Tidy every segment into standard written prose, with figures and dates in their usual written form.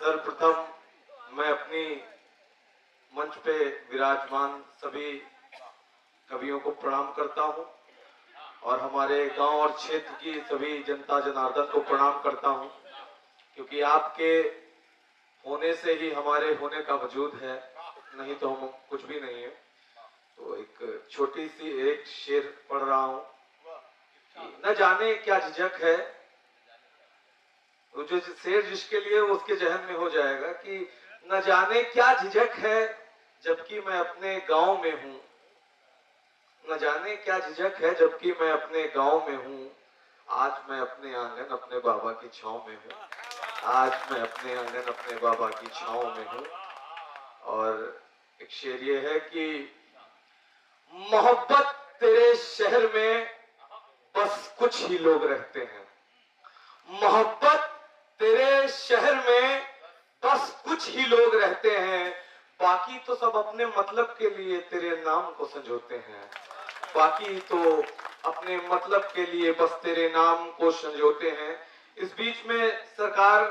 सर्वप्रथम मैं अपनी मंच पे विराजमान सभी कवियों को प्रणाम करता हूं और हमारे गांव और क्षेत्र की सभी जनता जनार्दन को प्रणाम करता हूं, क्योंकि आपके होने से ही हमारे होने का वजूद है, नहीं तो हम कुछ भी नहीं है। तो एक छोटी सी एक शेर पढ़ रहा हूं कि न जाने क्या झिझक है, वो जो शेर जिसके लिए उसके जहन में हो जाएगा कि न जाने क्या झिझक है जबकि मैं अपने गांव में हूं, न जाने क्या झिझक है जबकि मैं अपने गांव में हूं। आज मैं अपने आंगन अपने बाबा की छांव में हूं, आज मैं अपने आंगन अपने बाबा की छांव में हूं। और एक शेर ये है कि मोहब्बत तेरे शहर में बस कुछ ही लोग रहते हैं, मोहब्बत तेरे शहर में बस कुछ ही लोग रहते हैं, बाकी तो सब अपने मतलब के लिए तेरे नाम को संजोते हैं, बाकी तो अपने मतलब के लिए बस तेरे नाम को संजोते हैं। इस बीच में सरकार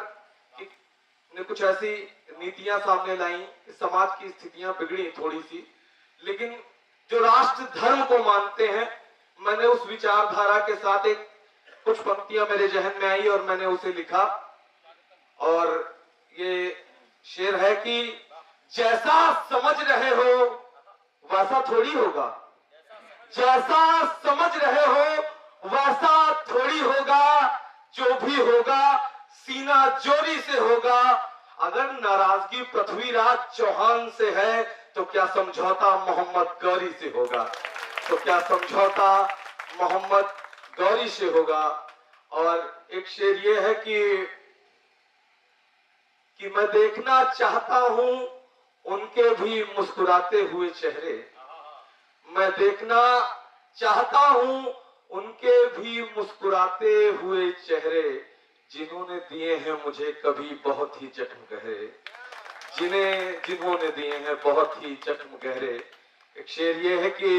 ने कुछ ऐसी नीतियां सामने लाई, समाज की स्थितियां बिगड़ी थोड़ी सी, लेकिन जो राष्ट्र धर्म को मानते हैं, मैंने उस विचारधारा के साथ एक कुछ पंक्तियां मेरे जहन में आई और मैंने उसे लिखा। और ये शेर है कि जैसा समझ रहे हो वैसा थोड़ी होगा, जैसा समझ रहे हो वैसा थोड़ी होगा, जो भी होगा सीना जोरी से होगा। अगर नाराजगी पृथ्वीराज चौहान से है तो क्या समझौता मोहम्मद गौरी से होगा, तो क्या समझौता मोहम्मद गौरी से होगा। और एक शेर ये है कि मैं देखना चाहता हूं उनके भी मुस्कुराते हुए चेहरे, मैं देखना चाहता हूं उनके भी मुस्कुराते हुए चेहरे, जिन्होंने दिए हैं मुझे कभी बहुत ही जख्म गहरे, जिन्होंने दिए हैं बहुत ही जख्म गहरे। एक शेर ये है कि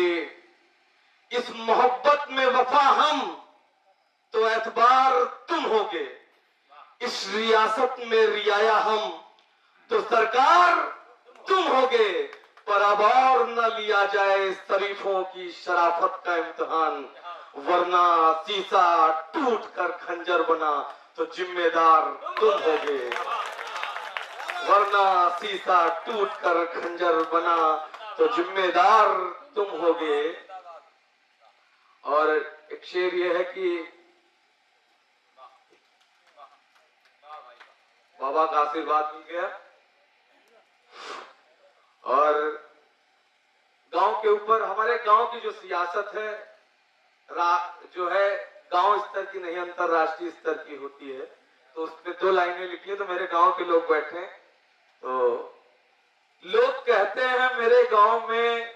इस मोहब्बत में वफा हम तो एतबार तुम होगे, इस रियासत में रियाया हम तो सरकार तुम होगे, पर अब और न लिया जाए शरीफों की शराफत का इम्तिहान, वरना शीशा टूट कर खंजर बना तो जिम्मेदार तुम होगे, वरना शीशा टूट कर खंजर बना तो जिम्मेदार तुम होगे। और एक शेर यह है कि बाबा का आशीर्वाद मिल गया और गांव के ऊपर हमारे गांव की जो सियासत है जो है गांव स्तर की नहीं अंतरराष्ट्रीय स्तर की होती है। तो उसमें 2 लाइनें लिखी है, तो मेरे गांव के लोग बैठे, तो लोग कहते हैं मेरे गांव में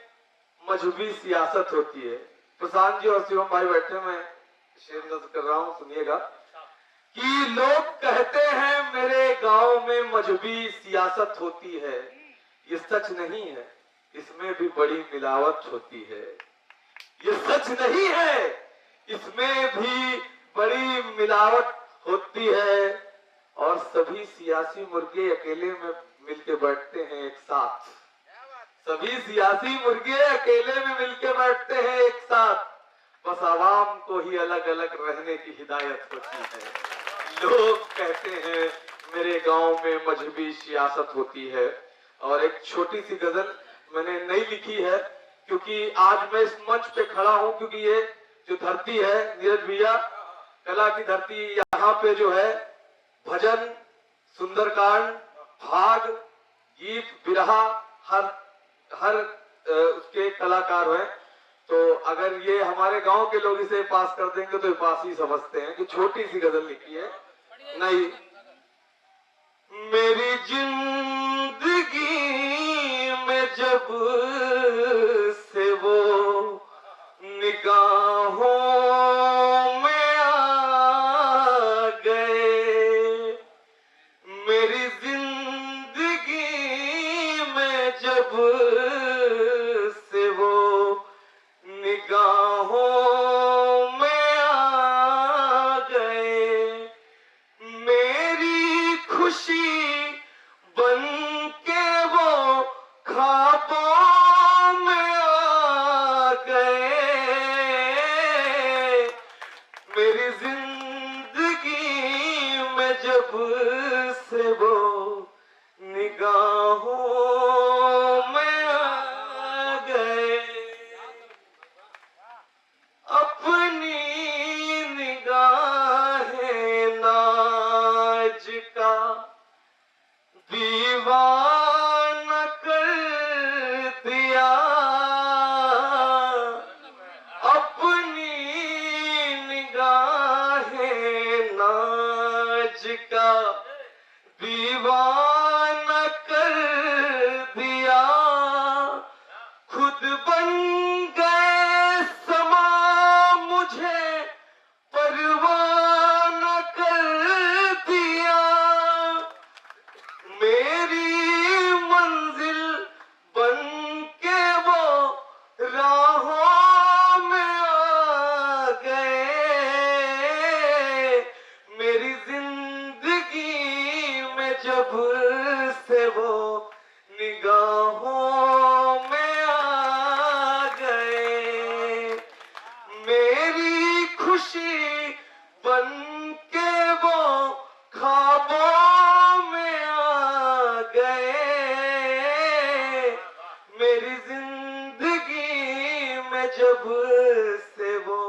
मजहबी सियासत होती है। प्रशांत जी और शिवम भाई बैठे, मैं शेर नज़र कर रहा हूं, सुनिएगा कि लोग कहते हैं मेरे गांव में मजहबी सियासत होती है, ये सच नहीं है, इसमें भी बड़ी मिलावट होती है, ये सच नहीं है, इसमें भी बड़ी मिलावट होती है। और सभी सियासी मुर्गे अकेले में मिलके बैठते हैं एक साथ, सभी सियासी मुर्गे अकेले में मिलके बैठते हैं एक साथ, बस आवाम को ही अलग अलग रहने की हिदायत होती है। लोग कहते हैं मेरे गांव में मजहबी सियासत होती है। और एक छोटी सी गजल मैंने नहीं लिखी है, क्योंकि आज मैं इस मंच पे खड़ा हूं, क्योंकि ये जो धरती है नीरज भैया, कला की धरती, यहाँ पे जो है भजन, सुंदरकांड, भाग, गीत, बिरहा, हर उसके कलाकार हैं। तो अगर ये हमारे गांव के लोग इसे पास कर देंगे तो ये पास ही समझते हैं कि छोटी सी गजल लिखी है। नहीं, मेरी जिंदगी में जब से वो निगाहों में आ गए, मेरी जिंदगी में जब से वो निगाहों में आ गए, मेरी खुशी से वो निगाहों में आ गए, अपनी निगाहें नाज का दीवाना कर दिया, अपनी निगाहें नाज का दीवाना कर दिया, खुद बन गए समा मुझे परवाना कर दिया, मेरी मंजिल बन के वो राहों में आ गए, मेरी जिंदगी में जब से वो निगाहों में आ गए, मेरी खुशी बन के वो ख्वाबों में आ गए, मेरी जिंदगी में जब से वो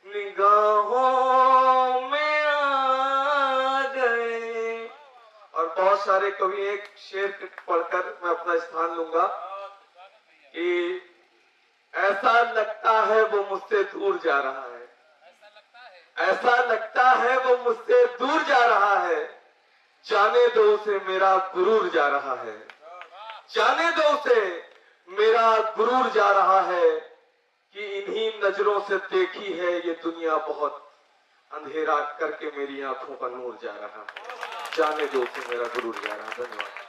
निगाहों में आ गए। और बहुत सारे कवि, एक शेर पढ़कर मैं अपना स्थान लूंगा कि ऐसा लगता है वो मुझसे दूर जा रहा है, ऐसा लगता है वो मुझसे दूर जा रहा है, जाने दो उसे मेरा गुरूर जा रहा है, जाने दो उसे मेरा गुरूर जा रहा है, कि इन्हीं नजरों से देखी है ये दुनिया बहुत, अंधेरा करके मेरी आंखों का नूर जा रहा है, जाने दो उसे मेरा गुरूर जा रहा है। धन्यवाद।